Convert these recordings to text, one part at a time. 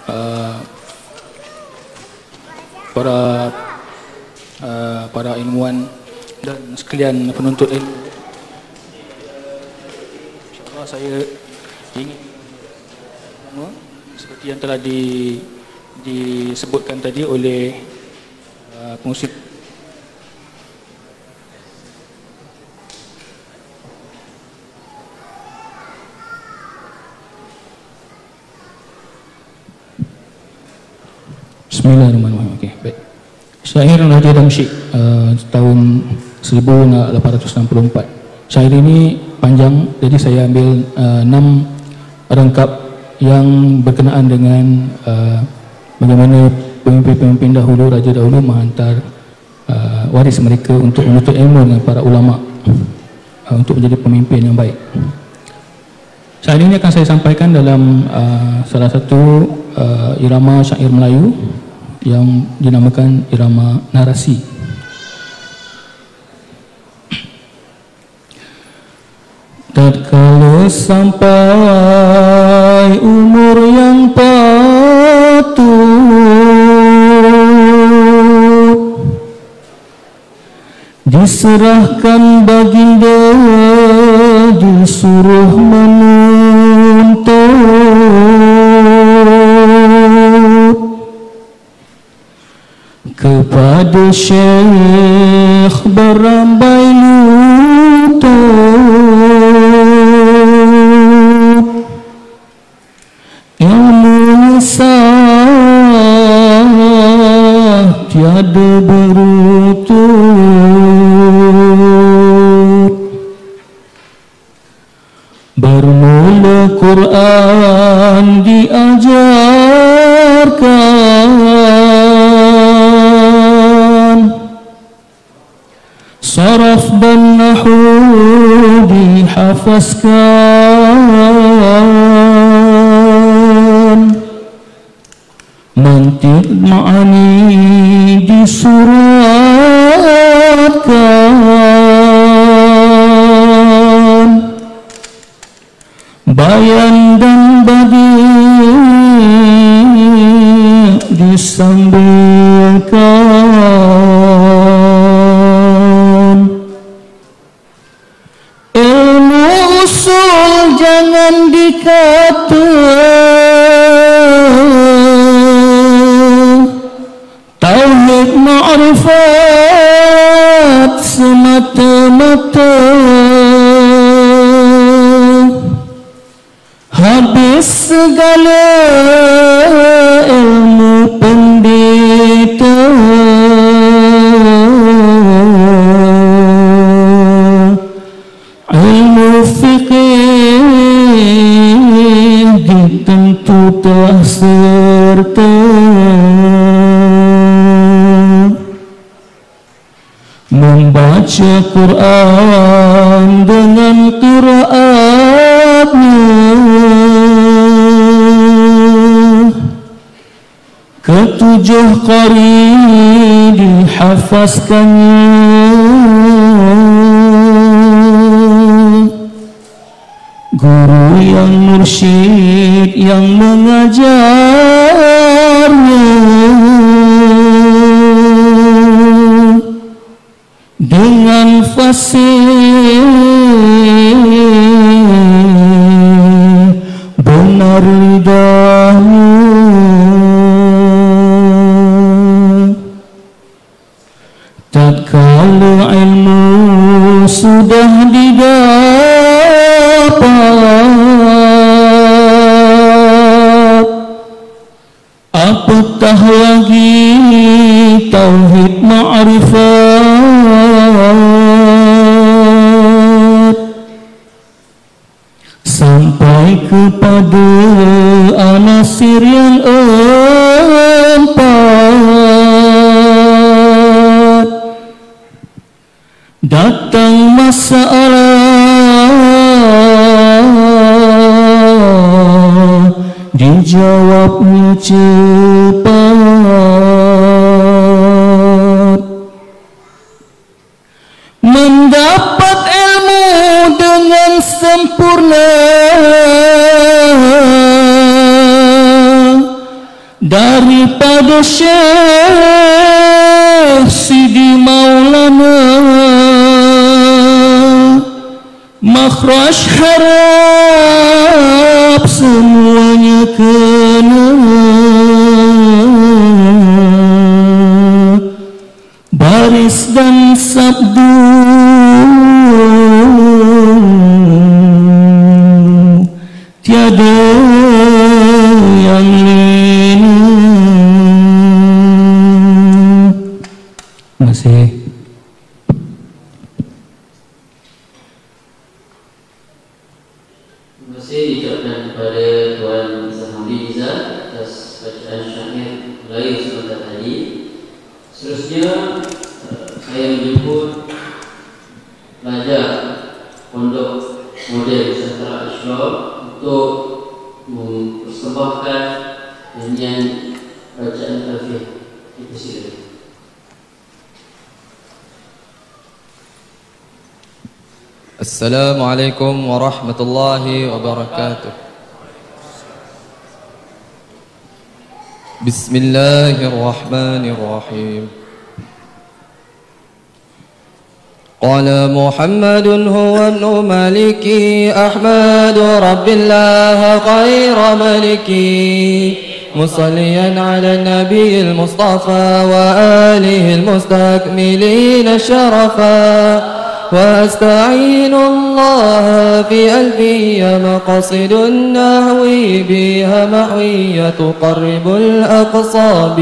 uh, para ilmuwan dan sekalian penuntut ilmu. InsyaAllah saya ingin seperti yang telah disebutkan tadi oleh pengurusi. Bismillahirrahmanirrahim. Okey, baik. Syair Raja Damsyik tahun 1864. Syair ini panjang, jadi saya ambil 6 rangkap yang berkenaan dengan bagaimana pemimpin-pemimpin dahulu, raja dahulu menghantar waris mereka untuk menuntut ilmu dengan para ulama untuk menjadi pemimpin yang baik. Syair ini akan saya sampaikan dalam salah satu irama syair Melayu yang dinamakan irama narasi. Tatkala sampai umur yang patut, diserahkan baginda, disuruh menuntut kepada Syekh berambai lutut. Ilmu sah tiada berutut. Bermula Quran diajarkan, saraf dan nahu dihafazkan, mantiq ma'ani disuratkan, bayan dan badi' disambilkan. Ilmu usul jangan dikata, tauhid ma'rifat semata-mata. Habis segala ilmu pendeta, ilmu fiqih tentu telah serta. Membaca Quran dengan qiraatnya, ketujuh qari dihafazkannya. Guru yang mursyid yang mengajarnya, dengan fasih benar lidahnya. Tatkala ilmu sudah didapat, apatah lagi tauhid ma'rifat, sampai kepada anasir yang empat. Datang masalah, dijawabnya cepat. Mendapat ilmu dengan sempurna, daripada Syekh Sidi Maulana, makhraj harap semuanya kena, baris dan sabdu tiada yang lena. Masih. Terima kasih diucapkan kepada Tuan Hamdi Izzat atas bacaan syair Melayu sebentar tadi. Seterusnya saya menjemput pelajar Pondok Model Nusantara Ashraf untuk mempersembahkan nyanyian bacaan Alfiah. Dipersilakan. Assalamualaikum warahmatullahi wabarakatuh. Bismillahirrahmanirrahim. Qala Muhammadun huwa ibnu Maliki Ahmadu Rabbillah khayra maliki, musalliyan ala nabiyil Mustafa wa alihi al-mustakmilina syarafa. وأستعين الله في ألفية مقاصد النحو بها محوية تقرب الأقصاب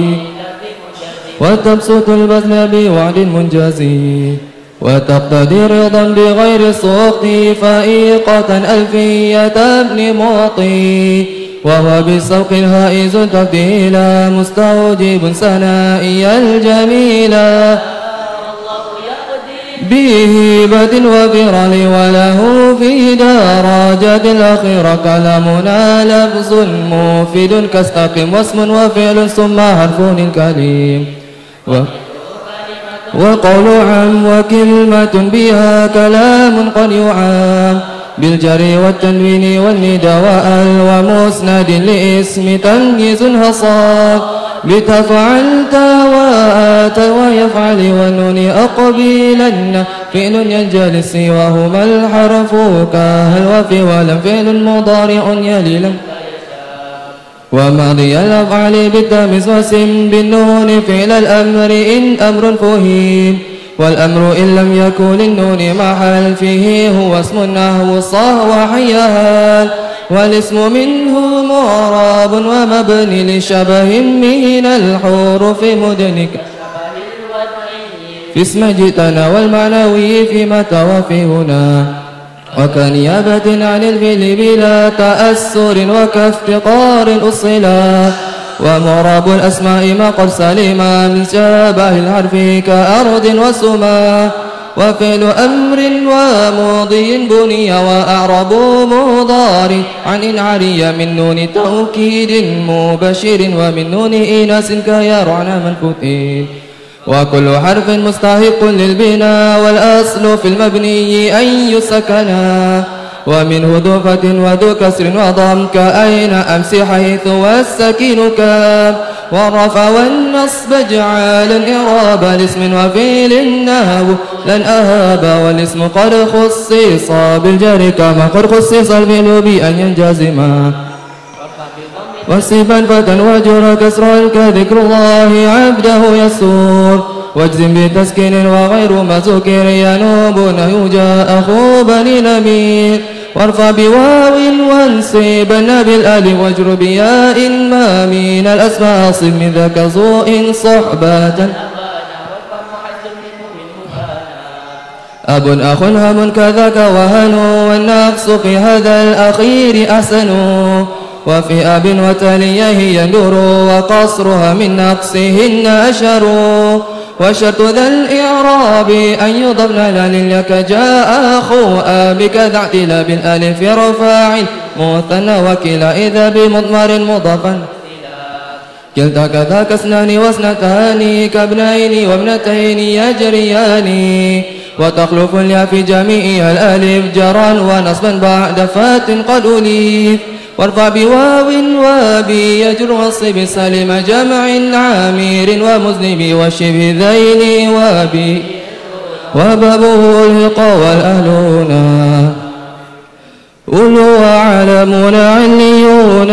وتبسط البذل بوعد منجزي وتقتدي رضا بغير سخط فائقة ألفية ابن معطي وهو بالسوق الهائز تبديلا مستوجب ثنائي الجميلا بهبة وفرل وله في درجات الأخيرة كلامنا لفظ مفيد كاستقم واسم وفعل ثم حرف الكلم وقول عام وكلمة بها كلام قد يعام بالجر والتنوين والندى وأل ومسند لاسم تمييز حصاد بتفعلت وآت ويفعل والنون أقبلن فعل ينجلس وهما الحرف كهل وفي ولم فعل مضارع يلي لم وماضي الأفعال بالتمييز وسم بالنون فعل الأمر إن أمر فهيم والأمر إن لم يكن للنون محل فيه هو اسم النحو صح وحيال والاسم منه معرب ومبني لشبه من الحروف مدنك في اسم جئتنا والمعنوي في متى وفي هنا وكنيابة عن الفعل بلا تأثر وكافتقار الأصلا ومعرب الأسماء ما قد سلما من شبه الحرف كأرض وسما وفعل أمر وماضي بني وأعرب مضارع عن إنعري من نون توكيد مبشر ومن نون إناس كيرعن منفوتين وكل حرف مستحق للبناء والأصل في المبني أن يسكنا ومنه ذو فتح وذو كسر وضم كأين أمس حيث والسكين كاب والرفع والنصب اجعالا إعراب الاسم وفعل النهو لن أهاب والاسم قد خصص بالجر كما قد خصص الفعل بأن ينجزما وصفا فتى وجر كسر كذكر الله عبده يسور واجزم بتسكين وغير ما ذكر ينوب نهي جاء أخو بني نمير وارفع بواو وانصبن بالالف واجر بياء ما من الاسماء اصب من ذاك ذو صحبة أب أخ هم كذاك وهن والنقص في هذا الأخير أحسن وفي أب وتليه يندر وقصرها من نقصهن أشر وشرط ذا الإعراب أن يضمن لك جاء أخو أبك ذا اعتلى بالألف رفاع مثنى وكلا إذا بمضمر مضافا كلتا كذاك اثنان واثنتان كابنين وابنتين يجريان وتخلف الياء في جميع الألف جرا ونصبا بعد فات قد أليف وارفع بواو وابي يجر والصب سالم جمع عامر ومذنب وشبه ذين وابي وبابه الهق والأهلون أولو وعلمون عليون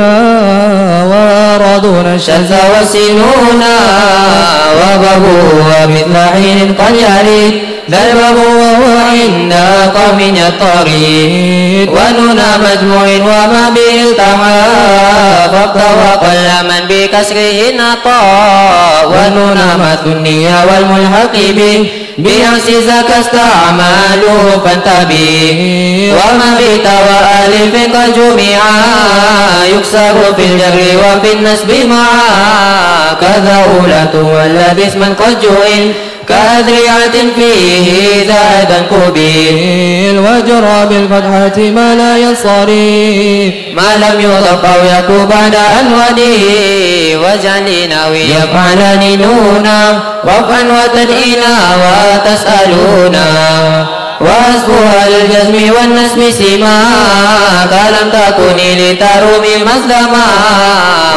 وأرادون الشذ والسنون وبابه ومثل حين قد يريد ذا الباب وهو عند قوم الطريق ونون مجموع وما به التحى فاقتوى قل من بكسره نطى ونون مثنية والملحق به بعكس ذاك استعماله فانتبه وما بيت وألف قد جمعا يكسر في الجر وفي النسب معا كذا أولة والذي اسما قد جئل كأذريعة فيه زائدا قبيل وجرى بالفتحة ما لا ينصرف ما لم يضف أو يكو بعد أنودي واجعل ناوي يفعلني نونا رفعا وتدئينا وتسألونا وأسبها للجزم والنسم سما كلم تكوني لترومي مسلما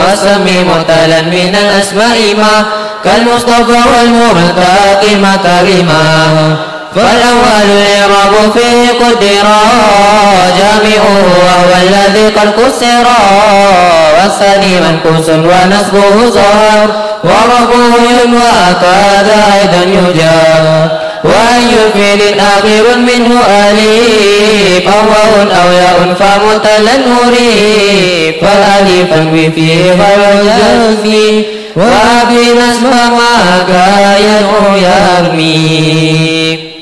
وسمي معتلا من الأسماء ما كالمصطفى والمرتقي مكرما فالأول الإعراب فيه قدرا جامعه وهو الذي قد كسرا والثاني منكوس ونصبه ظهر ورفعه ينوى كذا أيضا يجار وأي فعل آخر منه أليف أو واو أو ياء فمعتلا نوري فالأليف فيه فيجزي وأبي نسب ما كان يرمي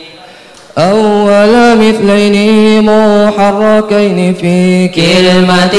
أول مثلين محركين في كلمة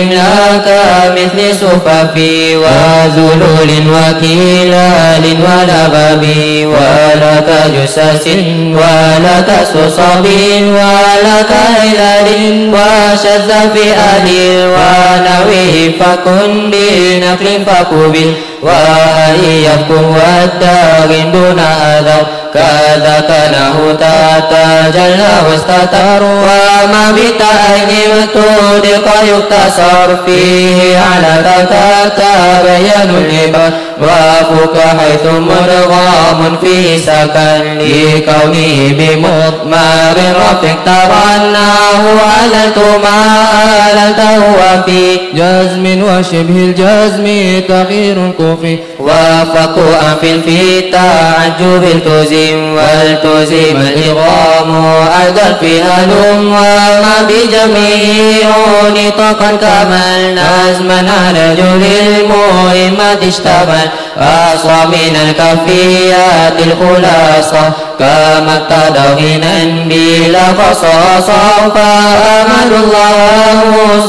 إملاك مثل صفافي وذلول وكلال ولباب ولا كجسس ولا كصصب ولا كهلال وشذ في أهل ونويه فكن بالنقل فكبل وهي يبكم والدار دون أذر كذا كانه تتجلى واستتر وما بتأين متودق يقتصر فيه على تتبين العباد وفك حيث مرغام فيه سكن لكونه بمضمر رفق ترناه أللت ما أللته وفي جزم وشبه الجزم تغيير كفي وفقوا في التعجب التزم والتزم الإغرام أيضا في هلم وما بجميع نطقا كمل نزما على جل المهمة اشتمل أصى من الكفيات الخلاصة كما ابتدى غنى بلا خصاصة فأمل الله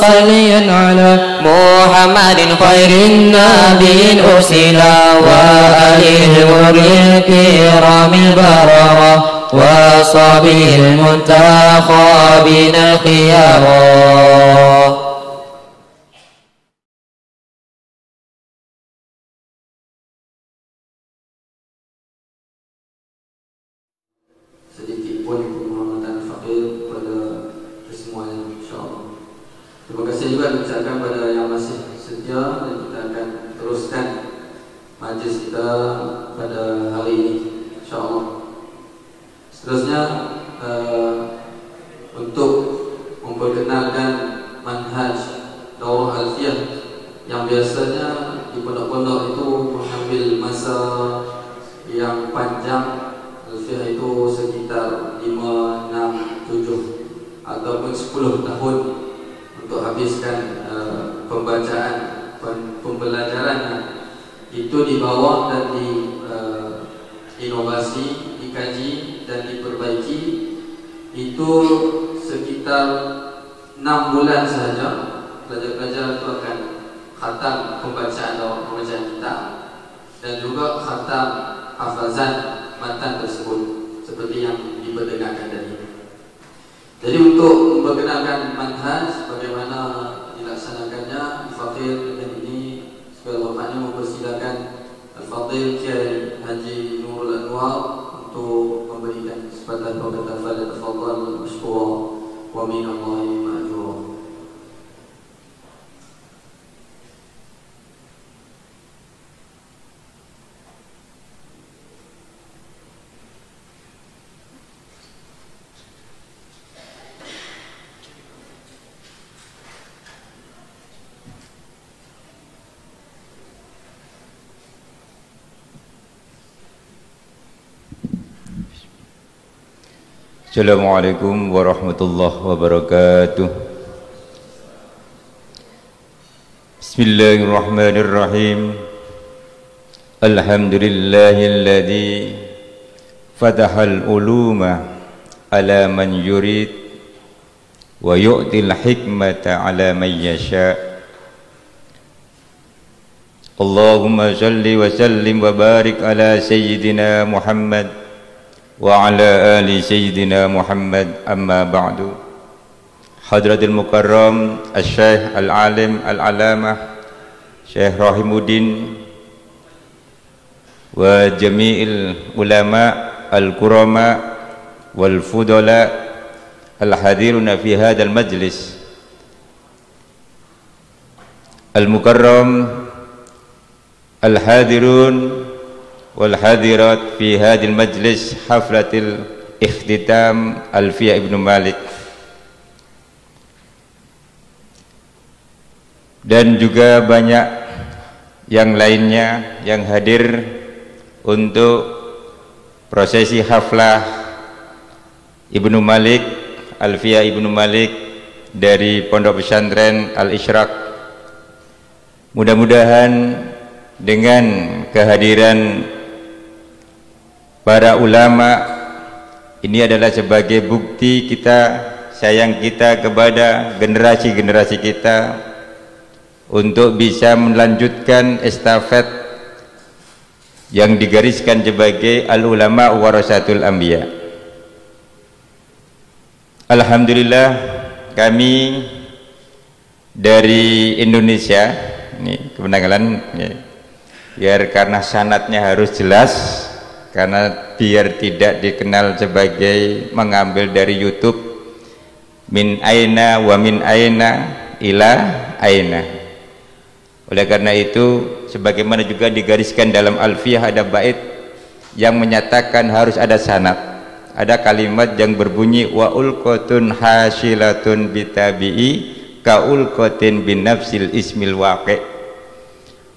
صليا على محمد خير النبي أرسلا وآله الغر الكرام البررة وصحبه المنتخبين الخيار. Sedikit pun penghormatan fakir kepada kesemuanya, insyaAllah. Terima kasih juga diucapkan kepada yang masih setia, dan kita akan teruskan majlis kita pada hari ini, insyaAllah. Seterusnya untuk memperkenalkan manhaj daurah alfiyah yang biasanya di pondok-pondok itu mengambil masa yang panjang. Alfiyah itu sekitar 5, 6, 7 ataupun 10 tahun untuk habiskan pembacaan, pembelajarannya. Itu dibawa dan inovasi, dikaji dan diperbaiki. Itu sekitar 6 bulan sahaja. Pelajar-pelajar itu akan khatam pembacaan kita dan juga khatam hafazan matan tersebut seperti yang diperdengarkan tadi. Jadi untuk memperkenalkan manhaj bagaimana dilaksanakannya, Al-Fadhil dan ini segala bapaknya mempersilakan Al-Fadhil Kiai Haji Nurul Anwar untuk memberikan kesempatan kepada Fadhil. Tafadhal mashkura wa minallahi ma'jura. Assalamualaikum warahmatullahi wabarakatuh. Bismillahirrahmanirrahim. Alhamdulillahilladzi fatahal uluma ala man yurid wa yu'til hikmata ala man yasha. Allahumma salli wa sallim wa barik ala sayyidina Muhammad wa ala ali sayyidina Muhammad, amma ba'du. Hadratul Mukarram Al-Syeikh Al-Alim Al-Alamah Syekh Rahimuddin wa jami'il ulama al-kurama wal fudala al-hadiruna fi hadzal majlis al-mukarram al-hadirun wal hadirat fi hadil majlis haflatil ikhtitam Alfiyah Ibnu Malik, dan juga banyak yang lainnya yang hadir untuk prosesi haflah Ibnu Malik, Alfiyah Ibnu Malik dari Pondok Pesantren Al-Isyraq. Mudah-mudahan dengan kehadiran para ulama ini adalah sebagai bukti kita, sayang kita kepada generasi-generasi kita untuk bisa melanjutkan estafet yang digariskan sebagai al-ulama warasatul anbiya. Alhamdulillah kami dari Indonesia, ini kemenangan ya, biar karena sanadnya harus jelas, karena biar tidak dikenal sebagai mengambil dari YouTube min aina wa min aina ila aina. Oleh karena itu, sebagaimana juga digariskan dalam Alfiyah, ada bait yang menyatakan harus ada sanad, ada kalimat yang berbunyi wa ulqatun hasilatun bitabi'i ka ulqatin bin nafsil ismil waqi'.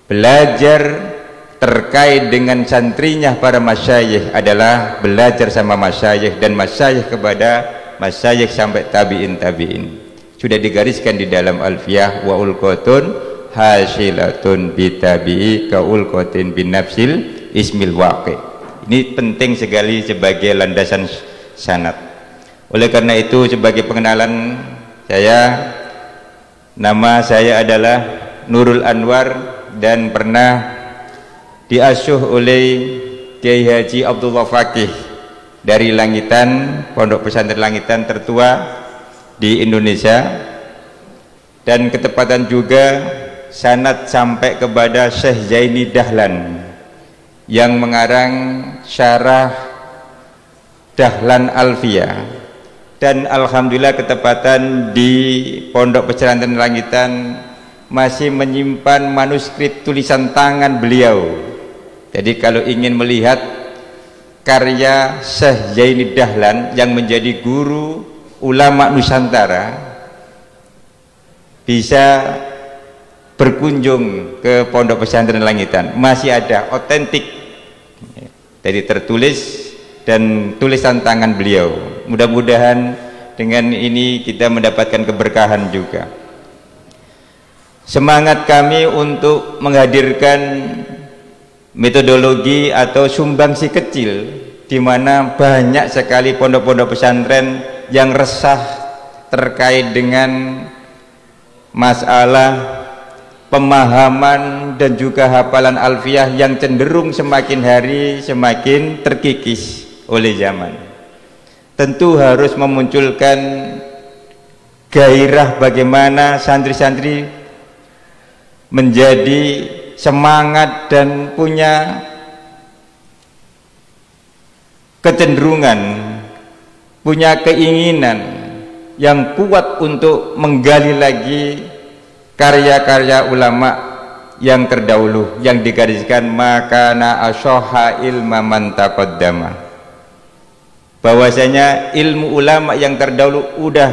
Belajar terkait dengan santrinya para masyayikh adalah belajar sama masyayikh, dan masyayikh kepada masyayikh sampai tabi'in. Sudah digariskan di dalam Alfiyah wa ulqatun hasilatun bitabi'i ka ulqatin bin nafsil ismil waqi'. Ini penting sekali sebagai landasan sanad. Oleh karena itu, sebagai pengenalan saya, nama saya adalah Nurul Anwar dan pernah diasuh oleh Kiai Haji Abdullah Fakih dari Langitan, Pondok Pesantren Langitan tertua di Indonesia, dan ketepatan juga sanad sampai kepada Syekh Zaini Dahlan yang mengarang syarah Dahlan Alfiyah, dan alhamdulillah ketepatan di Pondok Pesantren Langitan masih menyimpan manuskrip tulisan tangan beliau. Jadi kalau ingin melihat karya Syekh Zaini Dahlan yang menjadi guru ulama Nusantara, bisa berkunjung ke Pondok Pesantren Langitan, masih ada otentik, jadi tertulis dan tulisan tangan beliau. Mudah-mudahan dengan ini kita mendapatkan keberkahan juga. Semangat kami untuk menghadirkan metodologi atau sumbangsi kecil, di mana banyak sekali pondok-pondok pesantren yang resah terkait dengan masalah pemahaman dan juga hafalan alfiyah yang cenderung semakin hari semakin terkikis oleh zaman. Tentu harus memunculkan gairah bagaimana santri-santri menjadi semangat dan punya kecenderungan, punya keinginan yang kuat untuk menggali lagi karya-karya ulama yang terdahulu yang digariskan makana ashoha ilma man taqaddama, bahwasanya ilmu ulama yang terdahulu udah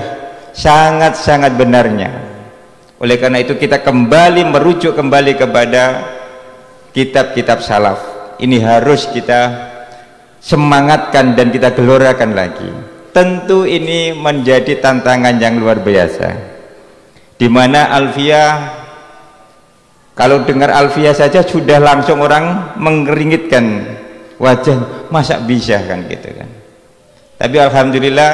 sangat-sangat benarnya. Oleh karena itu kita kembali merujuk kembali kepada kitab-kitab salaf. Ini harus kita semangatkan dan kita gelorakan lagi. tentu ini menjadi tantangan yang luar biasa, di mana alfiah, kalau dengar alfiah saja sudah langsung orang mengeringitkan wajah, masa bisa kan gitu kan. Tapi alhamdulillah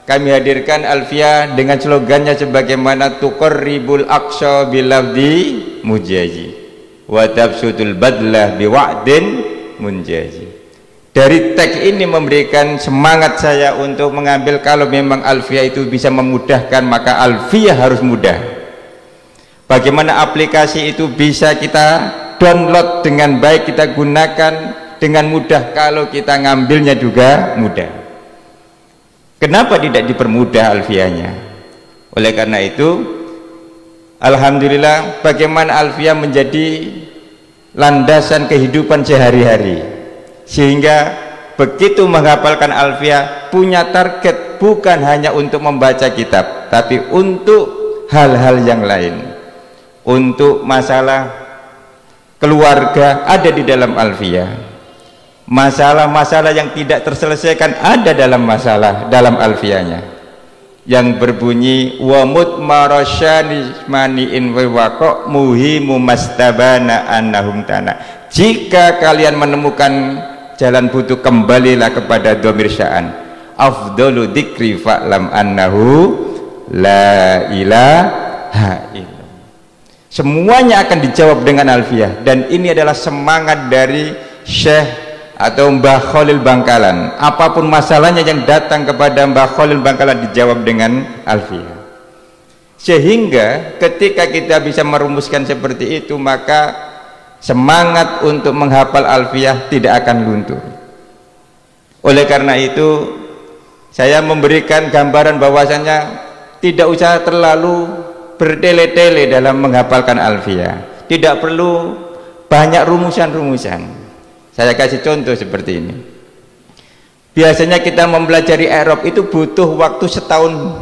kami hadirkan alfiah dengan slogannya sebagaimana tuqarribul aqsa bilafdi mujazi wa tabsutul badlah biwa'din munjazi. Dari teks ini memberikan semangat saya untuk mengambil, kalau memang alfiah itu bisa memudahkan, maka alfiah harus mudah. Bagaimana aplikasi itu bisa kita download dengan baik, kita gunakan dengan mudah, kalau kita ngambilnya juga mudah. Kenapa tidak dipermudah alfiahnya? Oleh karena itu, alhamdulillah bagaimana alfiah menjadi landasan kehidupan sehari-hari, sehingga begitu menghafalkan alfiah punya target bukan hanya untuk membaca kitab, tapi untuk hal-hal yang lain, untuk masalah keluarga ada di dalam alfiah, masalah-masalah yang tidak terselesaikan ada dalam dalam alfiahnya, yang berbunyi wa mutmarashani mani'in wa waqa muhimu mastabana annahum tana. Jika kalian menemukan jalan butuh, kembalilah kepada dhamir sya'an. Afdalu dzikri fa'lam annahu la ilaha illallah. Semuanya akan dijawab dengan alfiah, dan ini adalah semangat dari Syekh atau Mbah Khalil Bangkalan. Apapun masalahnya yang datang kepada Mbah Khalil Bangkalan dijawab dengan alfiah. Sehingga ketika kita bisa merumuskan seperti itu, maka semangat untuk menghafal alfiah tidak akan luntur. Oleh karena itu, saya memberikan gambaran bahwasanya tidak usah terlalu bertele-tele dalam menghafalkan alfiah, tidak perlu banyak rumusan-rumusan. Saya kasih contoh seperti ini. Biasanya kita mempelajari i'rab itu butuh waktu setahun.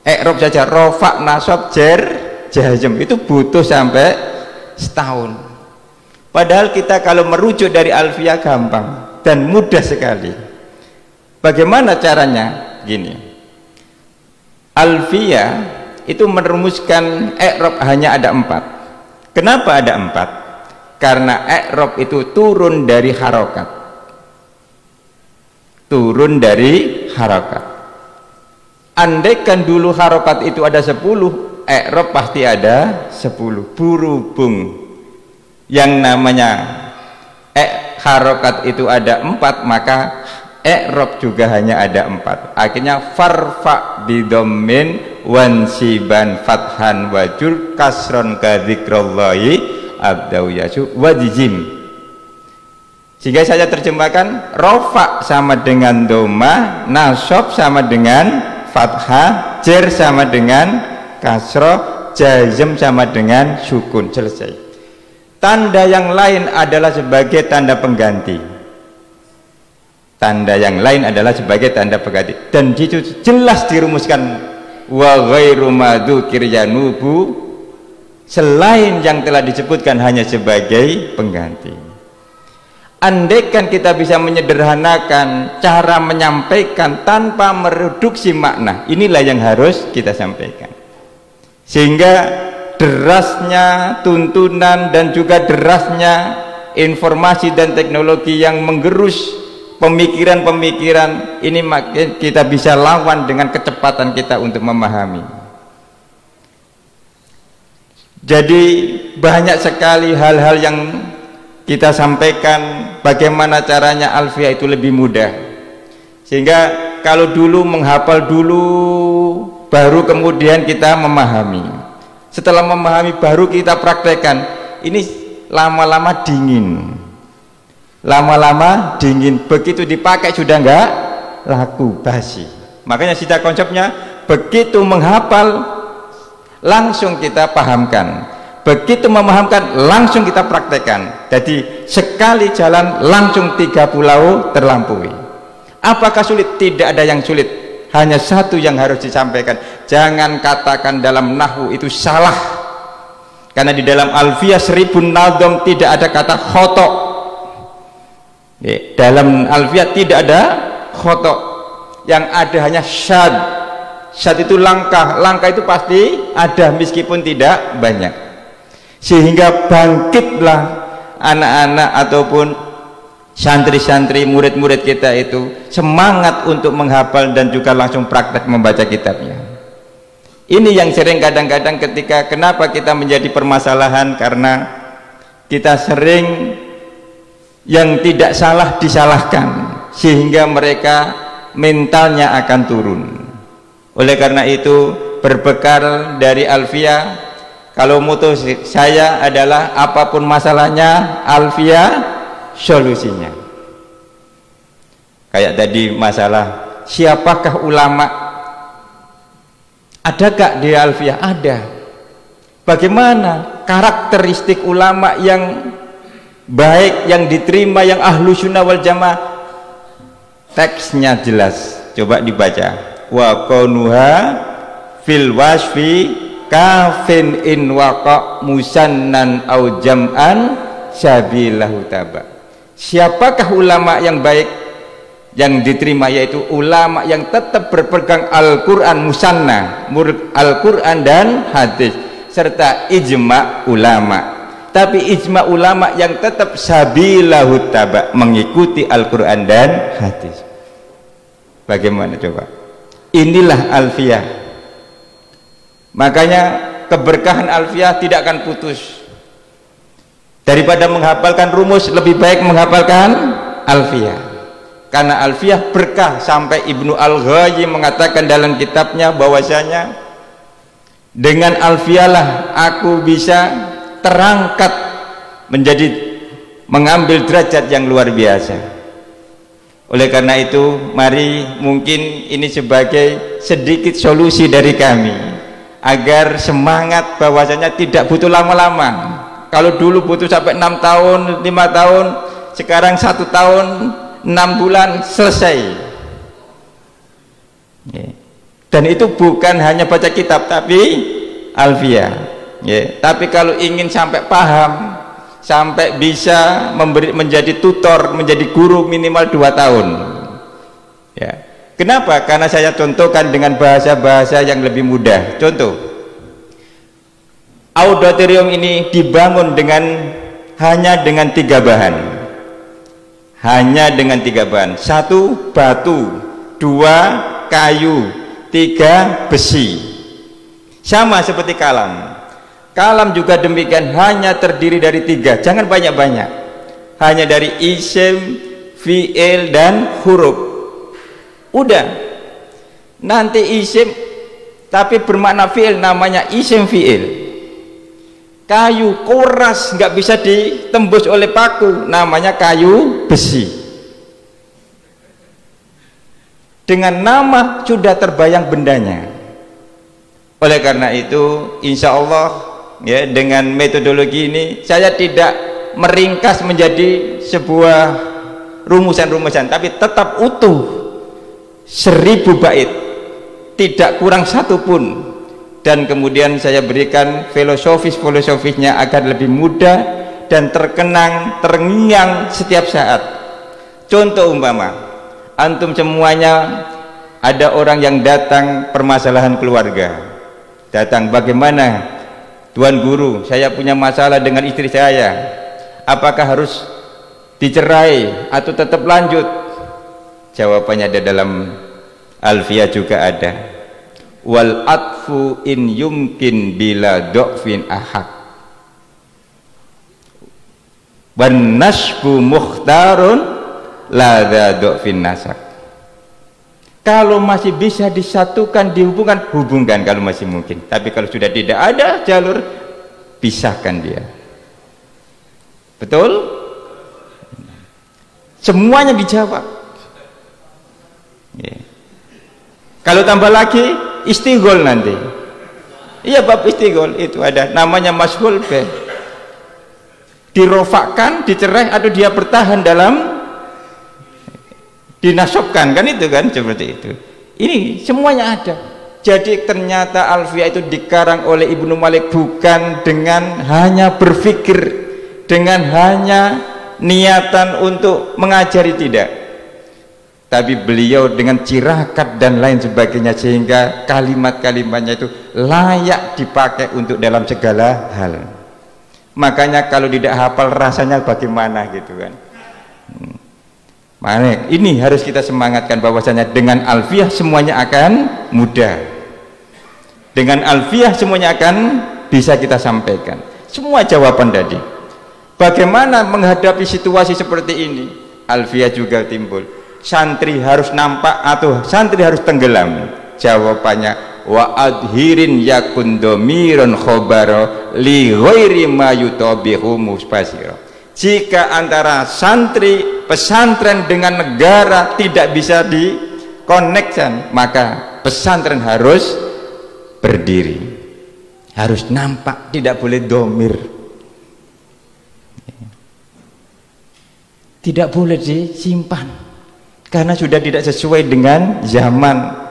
I'rab saja, rofa, nasab, jar, jazm itu butuh sampai setahun. Padahal kita kalau merujuk dari alfiah gampang dan mudah sekali. Bagaimana caranya? Gini, alfiah itu merumuskan i'rab hanya ada 4. Kenapa ada 4? Karena i'rab itu turun dari harokat. Turun dari harokat. Andaikan dulu harokat itu ada 10, i'rab pasti ada 10. Berhubung yang namanya harokat itu ada 4, maka i'rab juga hanya ada 4. Akhirnya farfa bidhammin wansiban fathan wajur kasron kadzikrallahi abdau yasu wajizim. Sehingga saya terjemahkan, rofa sama dengan doma, nasab sama dengan fathah, jar sama dengan kasroh, jazm sama dengan sukun. Selesai. Tanda yang lain adalah sebagai tanda pengganti. Tanda yang lain adalah sebagai tanda pengganti, dan itu jelas dirumuskan, wa ghairu madzukir yanubu, selain yang telah disebutkan hanya sebagai pengganti. Andaikan kita bisa menyederhanakan cara menyampaikan tanpa mereduksi makna, inilah yang harus kita sampaikan, sehingga derasnya tuntunan dan juga derasnya informasi dan teknologi yang menggerus pemikiran-pemikiran ini, makin kita bisa lawan dengan kecepatan kita untuk memahami. Jadi banyak sekali hal-hal yang kita sampaikan, bagaimana caranya alfiah itu lebih mudah, sehingga kalau dulu menghafal dulu baru kemudian kita memahami. Setelah memahami baru kita praktekkan. Ini lama-lama dingin. Lama-lama dingin. Begitu dipakai sudah enggak laku, basi. Makanya sida konsepnya, begitu menghafal langsung kita pahamkan. Begitu memahamkan langsung kita praktekkan. Jadi sekali jalan langsung 3 pulau terlampaui. Apakah sulit? Tidak ada yang sulit. Hanya satu yang harus disampaikan, jangan katakan dalam nahwu itu salah, karena di dalam alfiah 1000 nadom tidak ada kata khotok. Dalam alfiah tidak ada khotok. yang ada hanya syad. Syad itu langkah, langkah itu pasti ada meskipun tidak banyak. Sehingga bangkitlah anak-anak ataupun santri-santri, murid-murid kita itu semangat untuk menghafal dan juga langsung praktek membaca kitabnya. Ini yang sering kadang-kadang ketika kenapa kita menjadi permasalahan, karena kita sering yang tidak salah disalahkan sehingga mereka mentalnya akan turun. Oleh karena itu berbekal dari Alfiyah, kalau moto saya adalah apapun masalahnya Alfiyah solusinya. Kayak tadi masalah siapakah ulama, ada gak di Alfiyah? Ada. Bagaimana karakteristik ulama yang baik, yang diterima, yang ahlu sunnah wal jamaah? Teksnya jelas, coba dibaca. Wa qanuha fil wasfi kafin in waqa musannan au jam'an sabilahu taba. Siapakah ulama yang baik yang diterima? Yaitu ulama yang tetap berpegang Al-Quran musanna, Al-Quran dan hadis, serta ijma ulama. Tapi ijma ulama yang tetap sabilahu taba, mengikuti Al-Quran dan hadis. Bagaimana coba? Inilah Alfiyah. Makanya keberkahan Alfiyah tidak akan putus. Daripada menghafalkan rumus, lebih baik menghafalkan Alfiyah. Karena Alfiyah berkah, sampai Ibnu Al-Ghazali mengatakan dalam kitabnya bahwasanya dengan Alfiyah lah aku bisa terangkat menjadi mengambil derajat yang luar biasa. Oleh karena itu mari, mungkin ini sebagai sedikit solusi dari kami agar semangat bahwasanya tidak butuh lama-lama. Kalau dulu butuh sampai 6 tahun, 5 tahun, sekarang 1 tahun 6 bulan selesai. Dan itu bukan hanya baca kitab tapi Alfiyah. Tapi kalau ingin sampai paham, sampai bisa menjadi tutor, menjadi guru minimal 2 tahun. Ya. Kenapa? Karena saya contohkan dengan bahasa-bahasa yang lebih mudah. Contoh, auditorium ini dibangun hanya dengan 3 bahan. Hanya dengan 3 bahan. 1 batu, 2 kayu, 3 besi. Sama seperti kalam. Kalam juga demikian, hanya terdiri dari 3, jangan banyak-banyak, hanya dari isim, fi'il dan huruf. Udah, nanti isim tapi bermakna fi'il, namanya isim fi'il. Kayu keras, nggak bisa ditembus oleh paku, namanya kayu besi. Dengan nama sudah terbayang bendanya. Oleh karena itu insya Allah, ya, dengan metodologi ini saya tidak meringkas menjadi sebuah rumusan-rumusan, tapi tetap utuh 1000 bait, tidak kurang 1 pun. Dan kemudian saya berikan filosofisnya agar lebih mudah dan terkenang, terngiang setiap saat. Contoh umpama, antum semuanya ada orang yang datang permasalahan keluarga, datang, bagaimana Tuan Guru, saya punya masalah dengan istri saya, apakah harus dicerai atau tetap lanjut? Jawabannya ada dalam Alfiyah juga ada. Wal atfu in yumkin bila do'fin ahak, wan nasbu mukhtarun la do'fin nasak. Kalau masih bisa disatukan, dihubungkan, hubungkan kalau masih mungkin. Tapi kalau sudah tidak ada jalur, pisahkan dia. Betul? Semuanya dijawab. Ya. Kalau tambah lagi, istighol nanti. Iya, bab istighol itu ada, namanya mashghul bih. Dirofakkan, dicerai, atau dia bertahan dalam dinasobkan, kan itu kan, seperti itu. Ini semuanya ada. Jadi ternyata Alfiyah itu dikarang oleh Ibnu Malik bukan dengan hanya berpikir, dengan hanya niatan untuk mengajari, tidak, tapi beliau dengan cirakat dan lain sebagainya, sehingga kalimat-kalimatnya itu layak dipakai untuk dalam segala hal. Makanya kalau tidak hafal rasanya bagaimana gitu kan. Makanya ini harus kita semangatkan bahwasanya dengan alfiyah semuanya akan mudah. Dengan alfiyah semuanya akan bisa kita sampaikan. Semua jawaban tadi. Bagaimana menghadapi situasi seperti ini? Alfiyah juga timbul. Santri harus nampak atau santri harus tenggelam? Jawabannya wa adhirin yakun domiron khobaro li ghairi ma yutabihu musbasiro. Jika antara santri pesantren dengan negara tidak bisa dikonekkan, maka pesantren harus berdiri, harus nampak, tidak boleh domir, tidak boleh disimpan karena sudah tidak sesuai dengan zaman.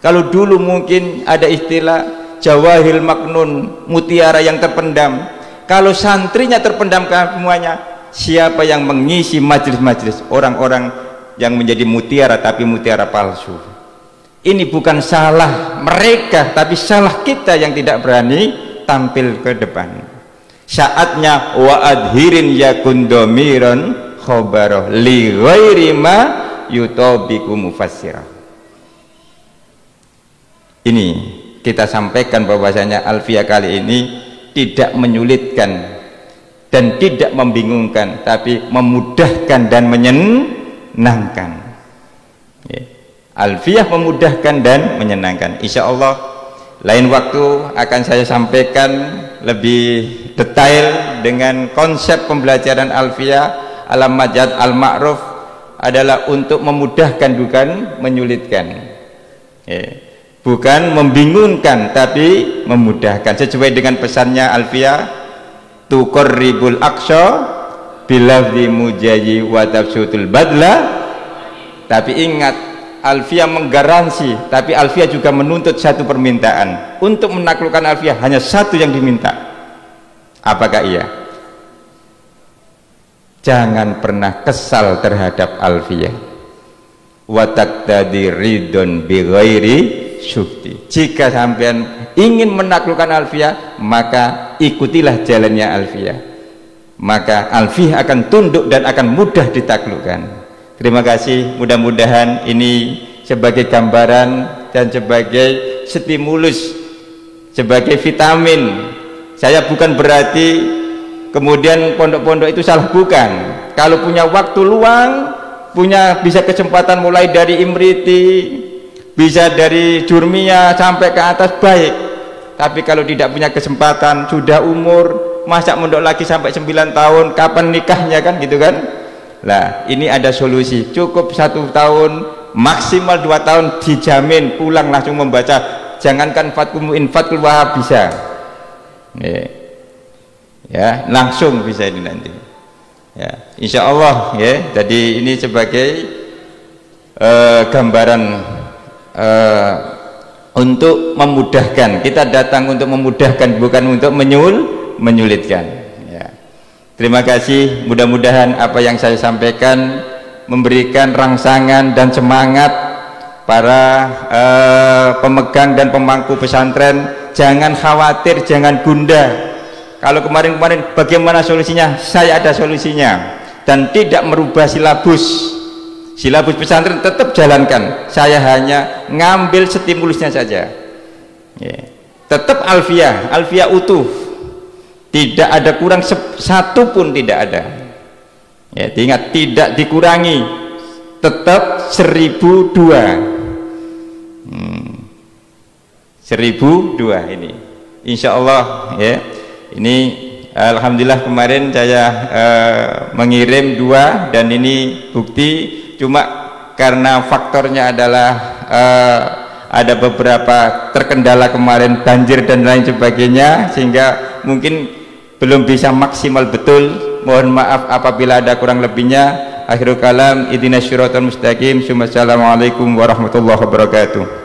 Kalau dulu mungkin ada istilah jawahil maknun, mutiara yang terpendam. Kalau santrinya terpendam semuanya, siapa yang mengisi majelis-majelis? Orang-orang yang menjadi mutiara tapi mutiara palsu. Ini bukan salah mereka, tapi salah kita yang tidak berani tampil ke depan. Saatnya wa adhirin yakun domiron khobaroh li ghairi ma yutabiku mufassirah. Ini kita sampaikan bahwasanya alfiyah kali ini tidak menyulitkan dan tidak membingungkan, tapi memudahkan dan menyenangkan. Alfiyah memudahkan dan menyenangkan. Insya Allah lain waktu akan saya sampaikan lebih detail dengan konsep pembelajaran alfiyah. Al-Majad Al-Ma'ruf adalah untuk memudahkan, bukan menyulitkan, bukan membingungkan, tapi memudahkan sesuai dengan pesannya alfiyah, tuqarribul aqsa bilafzi mujayi wa tafsutul badla. Tapi ingat, alfiyah menggaransi, tapi alfiyah juga menuntut satu permintaan. Untuk menaklukkan alfiyah hanya satu yang diminta. Apakah iya? Jangan pernah kesal terhadap alfiyah. Wa taqtadi ridon bi ghairi syukti. Jika sampean ingin menaklukkan alfiyah, maka ikutilah jalannya alfiyah. Maka alfiyah akan tunduk dan akan mudah ditaklukkan. Terima kasih, mudah-mudahan ini sebagai gambaran dan sebagai stimulus, sebagai vitamin. Saya bukan berarti kemudian pondok-pondok itu salah, bukan. Kalau punya waktu luang, punya bisa kesempatan mulai dari Imriti, bisa dari Jurmiyah sampai ke atas, baik. Tapi kalau tidak punya kesempatan, sudah umur, masa mondok lagi sampai 9 tahun, kapan nikahnya kan gitu kan. Nah, ini ada solusi. Cukup 1 tahun, maksimal 2 tahun dijamin pulang langsung membaca. Jangankan Fatkul Mu'in, Fatkul Wahab bisa. Ya, langsung bisa ini nanti. Ya, insya Allah ya. Jadi ini sebagai gambaran untuk memudahkan. Kita datang untuk memudahkan, bukan untuk menyulitkan. Ya. Terima kasih. Mudah-mudahan apa yang saya sampaikan memberikan rangsangan dan semangat para pemegang dan pemangku pesantren. Jangan khawatir, jangan gundah. Kalau kemarin-kemarin bagaimana solusinya? Saya ada solusinya, dan tidak merubah silabus pesantren, tetap jalankan. Saya hanya ngambil stimulusnya saja. Tetap alfiyah utuh, tidak ada kurang satu pun, tidak ada. Ya, ingat, tidak dikurangi, tetap 1002. 1002 ini, insya Allah ya. Ini alhamdulillah kemarin saya mengirim 2, dan ini bukti. Cuma karena faktornya adalah ada beberapa terkendala kemarin, banjir dan lain sebagainya, sehingga mungkin belum bisa maksimal betul. Mohon maaf apabila ada kurang lebihnya. Akhirul kalam, ihdinas siratal mustaqim. Assalamualaikum warahmatullahi wabarakatuh.